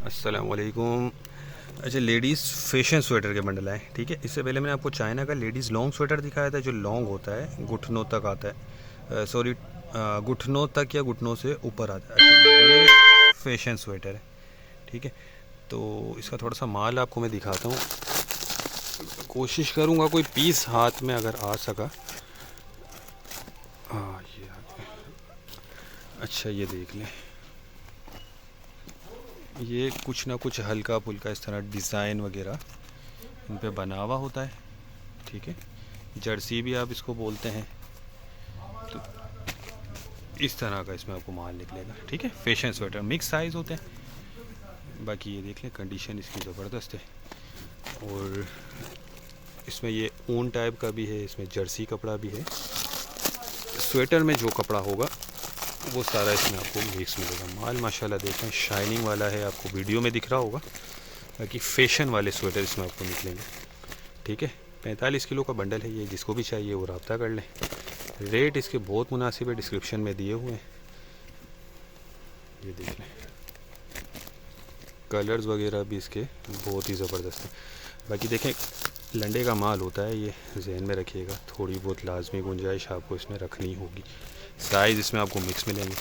अस्सलाम वालेकुम। अच्छा, लेडीज़ फैशन स्वेटर के बंडल आए, ठीक है। इससे पहले मैंने आपको चाइना का लेडीज़ लॉन्ग स्वेटर दिखाया था, जो लॉन्ग होता है, घुटनों तक आता है। सॉरी, घुटनों तक या घुटनों से ऊपर आता है। अच्छा, ये फैशन स्वेटर है, ठीक है। तो इसका थोड़ा सा माल आपको मैं दिखाता हूँ, कोशिश करूँगा कोई पीस हाथ में अगर आ सका। हाँ, ये आ गया। अच्छा, ये देख लें, ये कुछ ना कुछ हल्का फुल्का इस तरह डिज़ाइन वगैरह इन पे बना हुआ होता है, ठीक है। जर्सी भी आप इसको बोलते हैं। तो इस तरह का इसमें आपको माल निकलेगा, ठीक है। फैशन स्वेटर मिक्स साइज़ होते हैं। बाकी ये देख लें, कंडीशन इसकी ज़बरदस्त है। और इसमें ये ऊन टाइप का भी है, इसमें जर्सी कपड़ा भी है। स्वेटर में जो कपड़ा होगा वो सारा इसमें आपको मिक्स मिलेगा। माल माशाल्लाह देखें, शाइनिंग वाला है, आपको वीडियो में दिख रहा होगा। बाकी फ़ैशन वाले स्वेटर इसमें आपको निकलेंगे, ठीक है। 45 किलो का बंडल है ये, जिसको भी चाहिए वो रब्ता कर लें। रेट इसके बहुत मुनासिब है, डिस्क्रिप्शन में दिए हुए हैं, ये देख लें। कलर्स वगैरह भी इसके बहुत ही ज़बरदस्त है। बाकी देखें, लंडे का माल होता है, ये जहन में रखिएगा। थोड़ी बहुत लाजमी गुंजाइश आपको इसमें रखनी होगी। साइज़ इसमें आपको मिक्स मिलेंगे,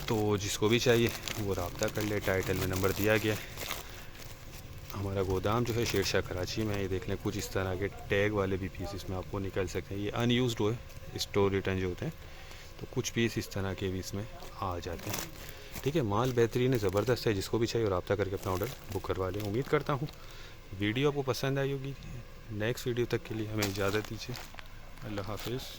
तो जिसको भी चाहिए वो रब्ता कर ले। टाइटल में नंबर दिया गया है। हमारा गोदाम जो है शेरशाह कराची में है। ये देख लें, कुछ इस तरह के टैग वाले भी पीस इसमें आपको निकल सकते हैं। ये अनयूज्ड हो है, स्टोर रिटर्न जो होते हैं, तो कुछ पीस इस तरह के भी इसमें आ जाते हैं, ठीक है। माल बेहतरीन है, ज़बरदस्त है। जिसको भी चाहिए रब्ता करके अपना ऑर्डर बुक करवा लें। उम्मीद करता हूँ वीडियो आपको पसंद आई होगी। नेक्स्ट वीडियो तक के लिए हमें इजाज़त दीजिए। अल्लाह हाफिज़।